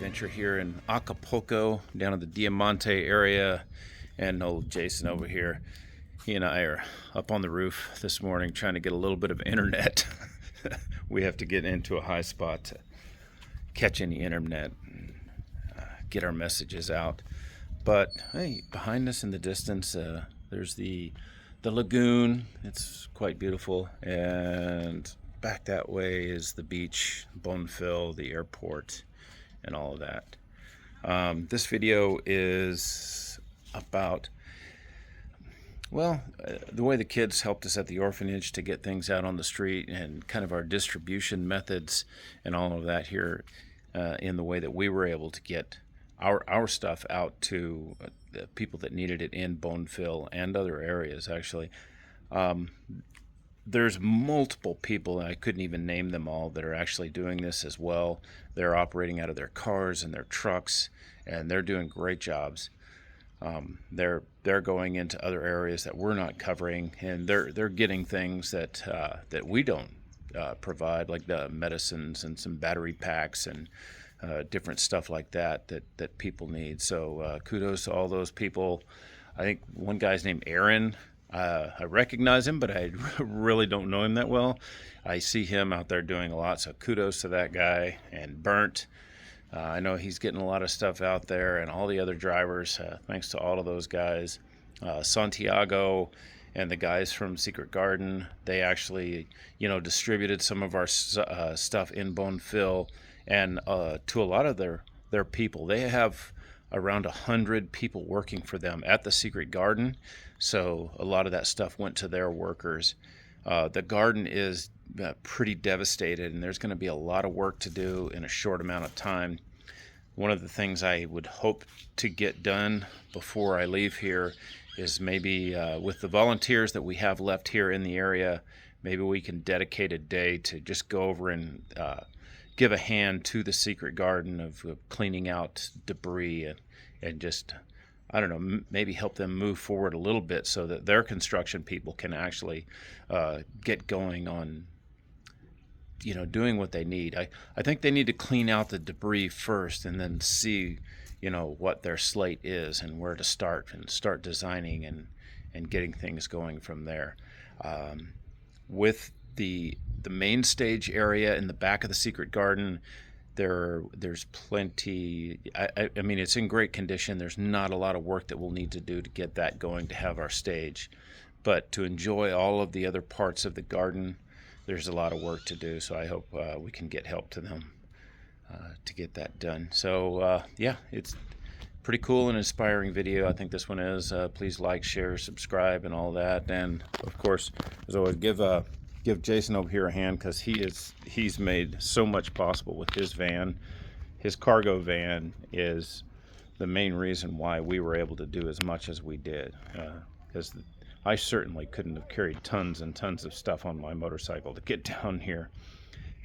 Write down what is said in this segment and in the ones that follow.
adventure here in Acapulco, down in the Diamante area. And old Jason over here, he and I are up on the roof this morning trying to get a little bit of internet. We have to get into a high spot to catch any internet and get our messages out. But hey, behind us in the distance, there's the lagoon. It's quite beautiful, and back that way is the beach, Bonfil, the airport, and all of that. This video is about, the way the kids helped us at the orphanage to get things out on the street, and kind of our distribution methods and all of that here, in the way that we were able to get our stuff out to the people that needed it in Bonfil and other areas, actually. There's multiple people, and I couldn't even name them all, that are actually doing this as well. They're operating out of their cars and their trucks, and they're doing great jobs. They're going into other areas that we're not covering, and they're getting things that we don't provide, like the medicines and some battery packs and different stuff like that people need. So kudos to all those people. I think one guy's named Aaron. I recognize him, but I really don't know him that well. I see him out there doing a lot, so kudos to that guy. And Burnt, I know he's getting a lot of stuff out there, and all the other drivers. Thanks to all of those guys. Santiago and the guys from Secret Garden, they actually, distributed some of our stuff in Bonfil, and to a lot of their people. They have around 100 people working for them at the Secret Garden, so a lot of that stuff went to their workers. The garden is pretty devastated, and there's going to be a lot of work to do in a short amount of time. One of the things I would hope to get done before I leave here is maybe with the volunteers that we have left here in the area, maybe we can dedicate a day to just go over and give a hand to the Secret Garden of cleaning out debris and just, I don't know, maybe help them move forward a little bit so that their construction people can actually get going on, doing what they need. I think they need to clean out the debris first, and then see, what their slate is and where to start designing and getting things going from there. With the main stage area in the back of the Secret Garden, there's plenty. I mean, it's in great condition. There's not a lot of work that we'll need to do to get that going to have our stage, but to enjoy all of the other parts of the garden, there's a lot of work to do. So I hope we can get help to them to get that done. So it's pretty cool and inspiring video. I think this one is. Please like, share, subscribe, and all that. And of course, as always, give Jason over here a hand, because he's made so much possible with his van. His cargo van is the main reason why we were able to do as much as we did, because I certainly couldn't have carried tons and tons of stuff on my motorcycle to get down here.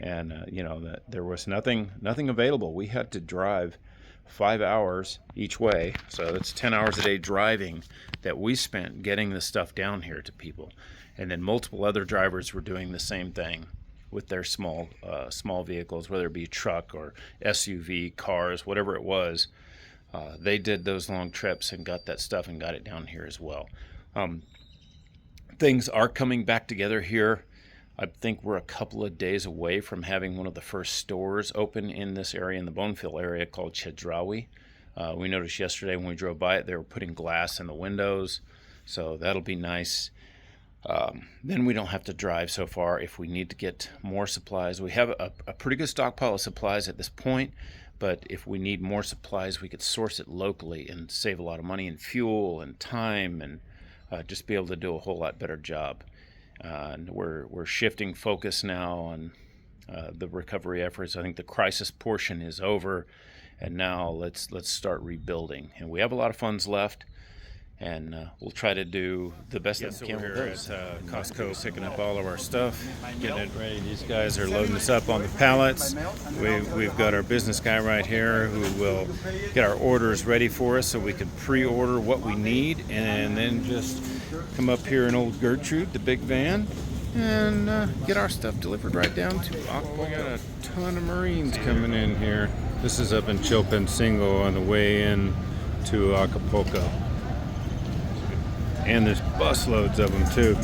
And that there was nothing available. We had to drive 5 hours each way, so that's 10 hours a day driving that we spent getting the stuff down here to people. And then multiple other drivers were doing the same thing with their small vehicles, whether it be truck or SUV, cars, whatever it was. They did those long trips and got that stuff and got it down here as well. Things are coming back together here. I think we're a couple of days away from having one of the first stores open in this area, in the Bonfil area, called Chedraui. We noticed yesterday when we drove by it, they were putting glass in the windows, so that'll be nice. Then we don't have to drive so far if we need to get more supplies. We have a pretty good stockpile of supplies at this point, but if we need more supplies, we could source it locally and save a lot of money in fuel and time, and just be able to do a whole lot better job. And we're shifting focus now on the recovery efforts. I think the crisis portion is over, and now let's start rebuilding. And we have a lot of funds left, and we'll try to do the best that we can with those. At Costco, picking up all of our stuff, getting it ready. These guys are loading us up on the pallets. We've got our business guy right here who will get our orders ready for us so we can pre-order what we need, and then just come up here in old Gertrude, the big van, and get our stuff delivered right down to Acapulco. We got a ton of Marines coming in here. This is up in Chilpancingo on the way in to Acapulco. And there's busloads of them too.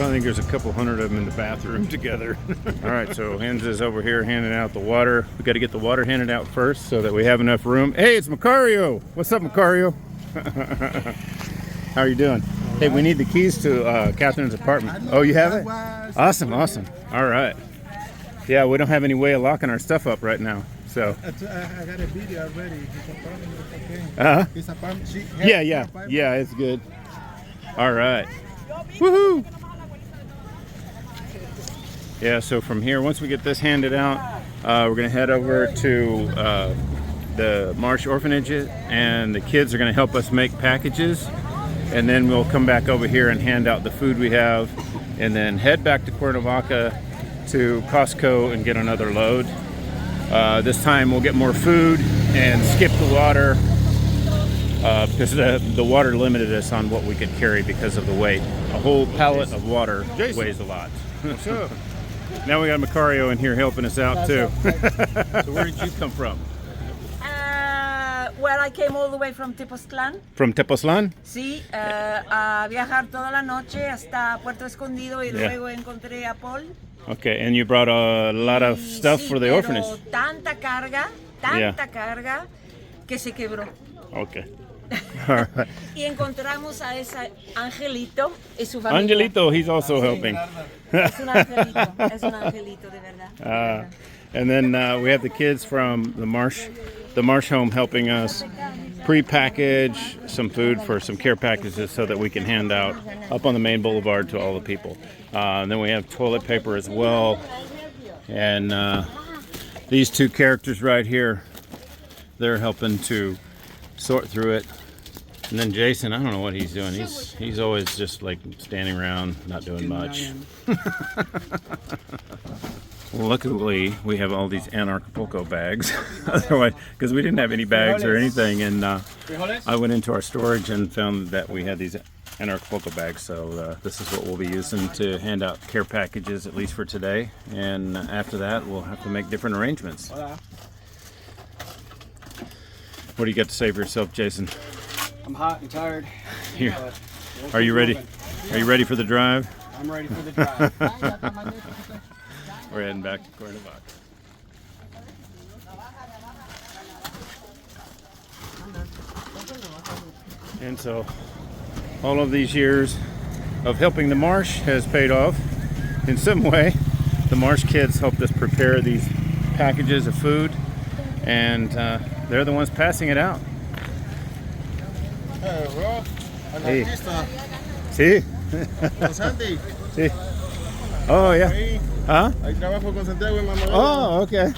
I think there's a couple hundred of them in the bathroom together. All right, so Hens is over here handing out the water. We got to get the water handed out first so that we have enough room. Hey, it's Macario. What's up, Macario? How are you doing? Hey, we need the keys to Catherine's apartment. Oh, you have it? Awesome, awesome. All right. Yeah, we don't have any way of locking our stuff up right now. So. I got a video already. His apartment, Yeah, it's good. All right. Woohoo! Yeah, so from here, once we get this handed out, we're going to head over to the Marsh orphanage, and the kids are going to help us make packages. And then we'll come back over here and hand out the food we have, and then head back to Cuernavaca to Costco and get another load. This time we'll get more food and skip the water because the water limited us on what we could carry because of the weight. A whole pallet of water weighs a lot. Sure. Now we got Macario in here helping us out too. So where did you come from? Well, I came all the way from Tepoztlán. From Tepoztlán? Sí, a viajar toda la noche hasta Puerto Escondido y luego encontré a Paul. Okay, and you brought a lot of stuff for the orphanage. Tanta carga que se quebró. Okay. All right. Y encontramos a ese Angelito y su familia. Angelito, he's also helping. Es un angelito, de verdad. And then we have the kids from the Marsh home helping us pre-package some food for some care packages so that we can hand out up on the main boulevard to all the people. And then we have toilet paper as well. And these two characters right here, they're helping to sort through it. And then Jason, I don't know what he's doing. He's always just like standing around, not doing much. Luckily, we have all these Acapulco bags. Otherwise, because we didn't have any bags or anything, and I went into our storage and found that we had these Acapulco bags. So this is what we'll be using to hand out care packages, at least for today. And after that, we'll have to make different arrangements. What do you got to say for yourself, Jason? I'm hot and tired. Here. Are you ready? Are you ready for the drive? I'm ready for the drive. We're heading back to Cuernavaca. And so all of these years of helping the Marsh has paid off in some way. The Marsh kids helped us prepare these packages of food, and they're the ones passing it out. Hey, bro. Hey. Artista. Sí. Con Santi. Sí. Oh, yeah. Ahí. Huh? Ahí trabajo con Santiago y Manuel. Oh, okay.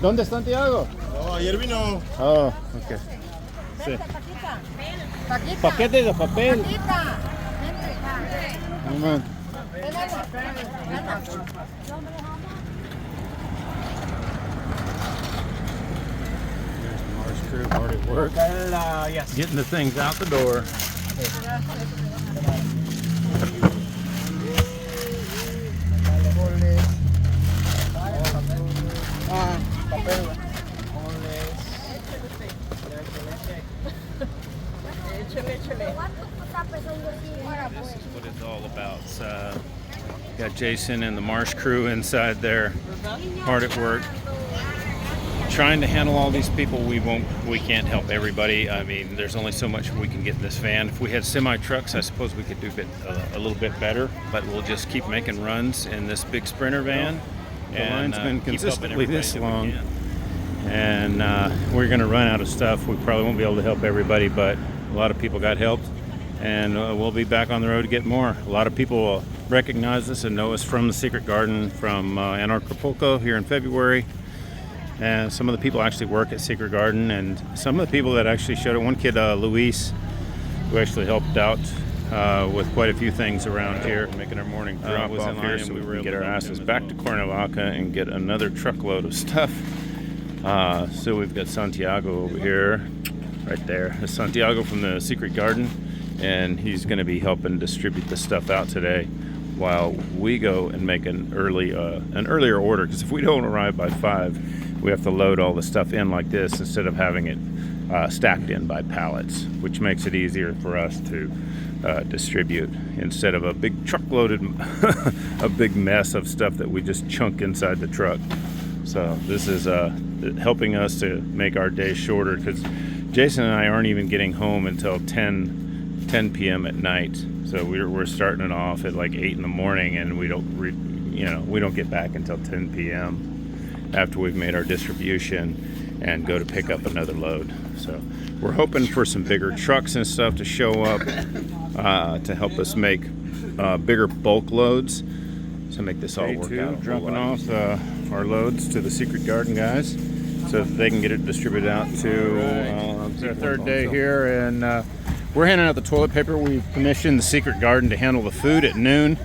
¿Dónde es Santiago? No, ayer vino. Oh, okay. Sí. Paquete de papel. Amen. There's the Marsh crew hard at work. Yes. Getting the things out the door. This is what it's all about. Got Jason and the Marsh crew inside there, hard at work, trying to handle all these people. We can't help everybody. I mean, there's only so much we can get in this van. If we had semi trucks, I suppose we could do a little bit better. But we'll just keep making runs in this big Sprinter van. The line's been consistently this long, and we're going to run out of stuff. We probably won't be able to help everybody, but a lot of people got helped, and we'll be back on the road to get more. A lot of people will recognize us and know us from the Secret Garden from Acapulco here in February. And some of the people actually work at Secret Garden, and some of the people that actually showed it. One kid, Luis, who actually helped out with quite a few things around here, making our morning drop off here, so we were able to get our asses back to Cuernavaca and get another truckload of stuff. So we've got Santiago over here, right there. That's Santiago from the Secret Garden, and he's going to be helping distribute the stuff out today while we go and make an earlier order, because if we don't arrive by 5, we have to load all the stuff in like this instead of having it stacked in by pallets, which makes it easier for us to distribute instead of a big truck loaded a big mess of stuff that we just chunk inside the truck. So this is helping us to make our day shorter, because Jason and I aren't even getting home until 10 p.m. at night. So we're starting it off at like 8 in the morning, and we don't get back until 10 p.m. after we've made our distribution and go to pick up another load. So we're hoping for some bigger trucks and stuff to show up to help us make bigger bulk loads to make this all work out. Dropping off our loads to the Secret Garden guys so that they can get it distributed out to it's our third day here, and we're handing out the toilet paper. We've commissioned the Secret Garden to handle the food at noon,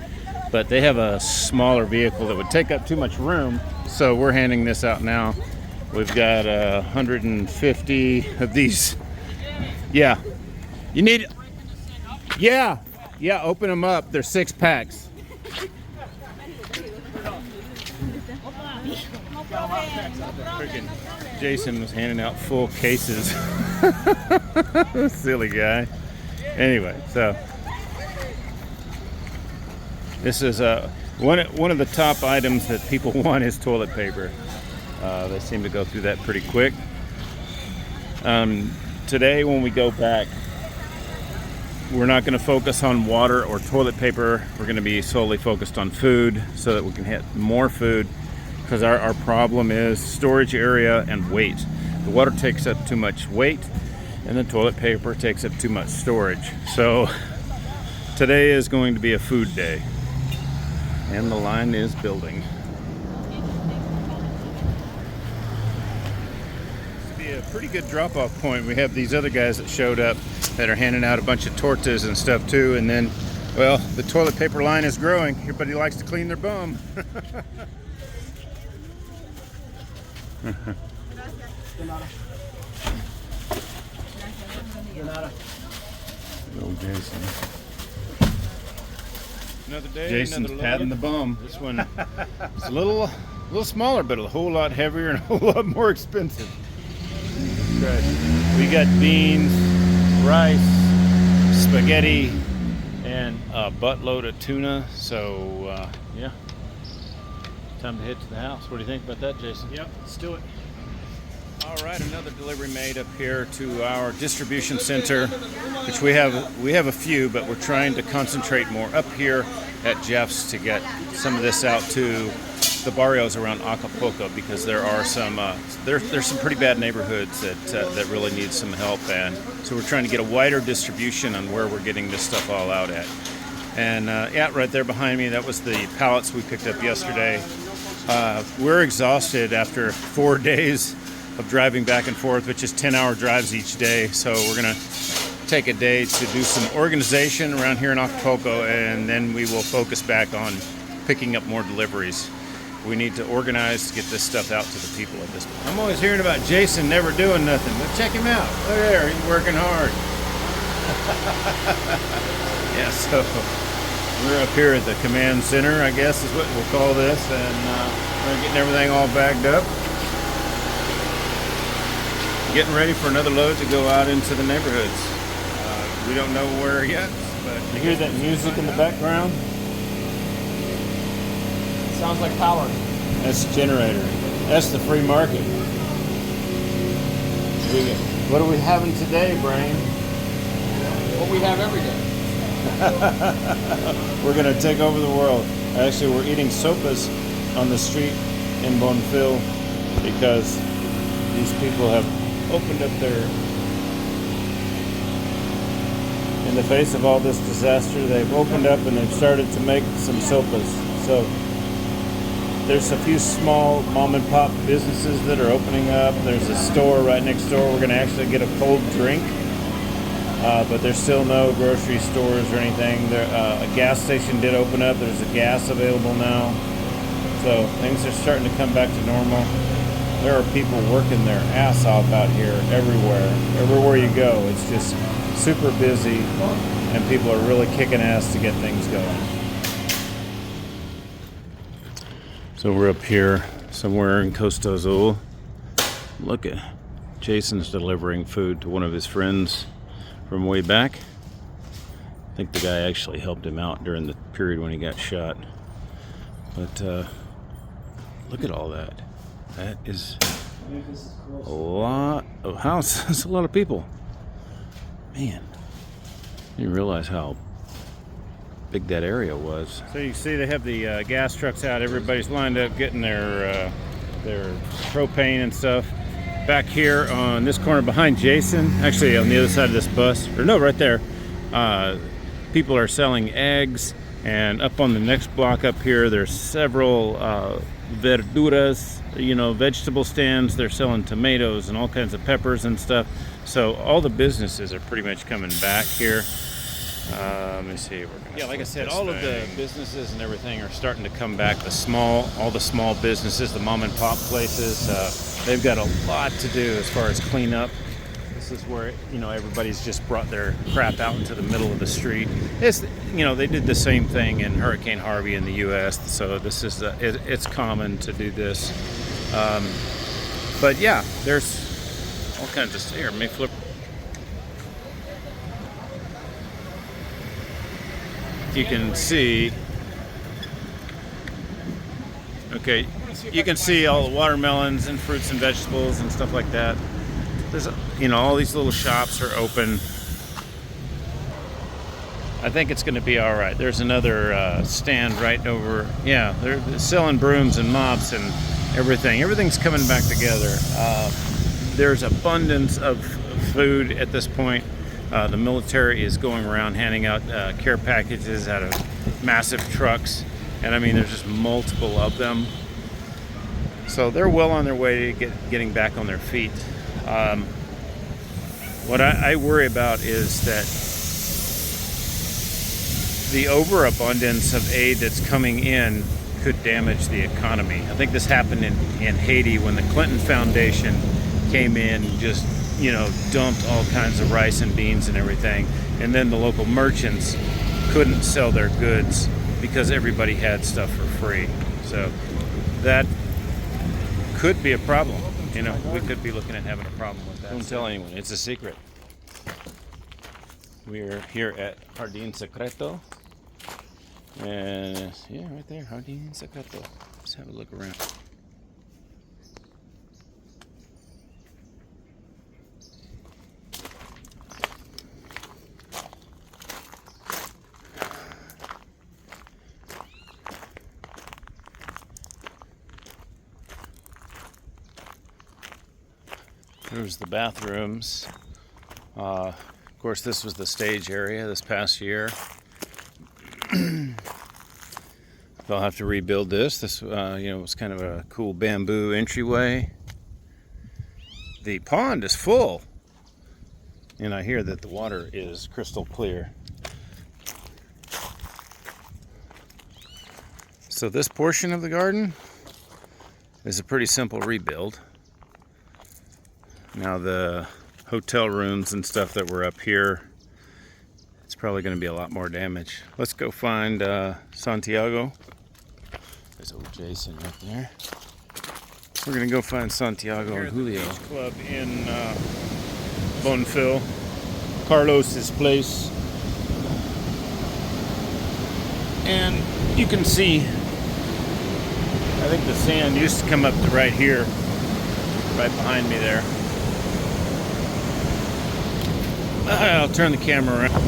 but they have a smaller vehicle that would take up too much room, so we're handing this out now. We've got 150 of these. Yeah, you need. Yeah, open them up. They're 6 packs. Freaking Jason was handing out full cases. Silly guy. Anyway, so this is one of the top items that people want is toilet paper. They seem to go through that pretty quick. Today when we go back, we're not going to focus on water or toilet paper. We're going to be solely focused on food so that we can hit more food, because our problem is storage area and weight. The water takes up too much weight, and the toilet paper takes up too much storage. So today is going to be a food day, and the line is building. A pretty good drop-off point. We have these other guys that showed up that are handing out a bunch of tortas and stuff too, and then, well, the toilet paper line is growing. Everybody likes to clean their bum. Little Jason. Another day. Jason's patting the bum. This one is a little smaller, but a whole lot heavier and a whole lot more expensive. Right. We got beans, rice, spaghetti, and a buttload of tuna. So yeah, time to head to the house. What do you think about that, Jason? Yep, let's do it. All right, another delivery made up here to our distribution center, which we have a few, but we're trying to concentrate more up here at Jeff's to get some of this out to the barrios around Acapulco, because there are some there's some pretty bad neighborhoods that really need some help, and so we're trying to get a wider distribution on where we're getting this stuff all out at. And yeah, right there behind me, that was the pallets we picked up yesterday. We're exhausted after 4 days of driving back and forth, which is 10-hour drives each day. So we're gonna take a day to do some organization around here in Acapulco, and then we will focus back on picking up more deliveries. We need to organize to get this stuff out to the people at this point. I'm always hearing about Jason never doing nothing, but check him out. Look there, he's working hard. Yeah, so we're up here at the command center, I guess is what we'll call this, and we're getting everything all bagged up. Getting ready for another load to go out into the neighborhoods. We don't know where yet, but you hear that music in the background? Sounds like power. That's the generator. That's the free market. What are we having today, Brain? What we have every day. We're going to take over the world. Actually, we're eating sopas on the street in Bonfil because these people have opened up in the face of all this disaster, they've opened up and they've started to make some sopas. So there's a few small mom and pop businesses that are opening up. There's a store right next door. We're going to actually get a cold drink, but there's still no grocery stores or anything. A gas station did open up. There's a gas available now. So things are starting to come back to normal. There are people working their ass off out here everywhere. Everywhere you go, it's just super busy. and people are really kicking ass to get things going. So we're up here somewhere in Costa Azul. Look at Jason's delivering food to one of his friends from way back. I think the guy actually helped him out during the period when he got shot. But look at all that. That is a lot of houses. That's a lot of people. Man, I didn't realize how big that area was. So you see they have the gas trucks out. Everybody's lined up getting their propane and stuff. Back here on this corner behind Jason, actually on the other side of this bus, or no, right there, people are selling eggs. And up on the next block up here, there's several verduras, vegetable stands. They're selling tomatoes and all kinds of peppers and stuff. So all the businesses are pretty much coming back here. Let me see. Like I said, all of the businesses and everything are starting to come back. All the small businesses, the mom and pop places, they've got a lot to do as far as cleanup. This is where everybody's just brought their crap out into the middle of the street. It's they did the same thing in Hurricane Harvey in the U.S. So this is it's common to do this. But yeah, there's all kinds of here. Let me flip. You can see. Okay, you can see all the watermelons and fruits and vegetables and stuff like that. There's, all these little shops are open. I think it's going to be all right. There's another stand right over. Yeah, they're selling brooms and mops and everything. Everything's coming back together. There's abundance of food at this point. The military is going around handing out care packages out of massive trucks. And I mean, there's just multiple of them. So they're well on their way to getting back on their feet. What I worry about is that the overabundance of aid that's coming in could damage the economy. I think this happened in Haiti when the Clinton Foundation came in and just, dumped all kinds of rice and beans and everything. And then the local merchants couldn't sell their goods because everybody had stuff for free. So that could be a problem. We could be looking at having a problem with that. Don't tell anyone. It's a secret. We're here at Jardín Secreto. And yeah, right there, Jardín Secreto. Let's have a look around. There's the bathrooms. Of course, this was the stage area this past year. They'll have to rebuild this. This, was kind of a cool bamboo entryway. The pond is full, and I hear that the water is crystal clear. So this portion of the garden is a pretty simple rebuild. Now the hotel rooms and stuff that were up here, it's probably going to be a lot more damage. Let's go find Santiago. There's old Jason right there. We're going to go find Santiago and Julio. Beach Club in Bonfil, Carlos's place. And you can see, I think the sand used to come up to right here, right behind me there. I'll turn the camera around.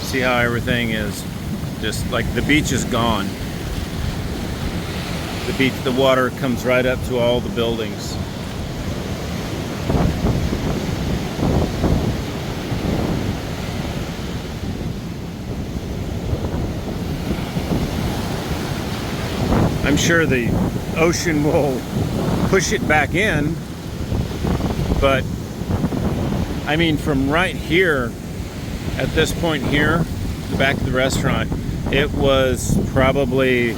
See how everything is just like the beach is gone. The water comes right up to all the buildings. I'm sure the ocean will push it back in, but I mean, from right here, at this point here, the back of the restaurant, it was probably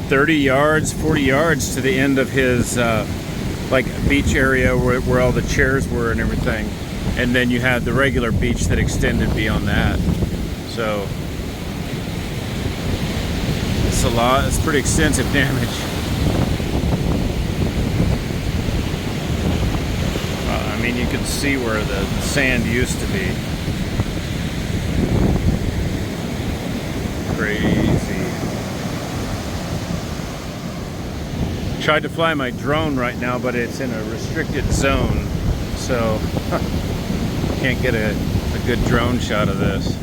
30 yards, 40 yards to the end of his like beach area where all the chairs were and everything. And then you had the regular beach that extended beyond that. So it's a lot, it's pretty extensive damage. I mean, you can see where the sand used to be. Crazy. Tried to fly my drone right now, but it's in a restricted zone, so can't get a good drone shot of this.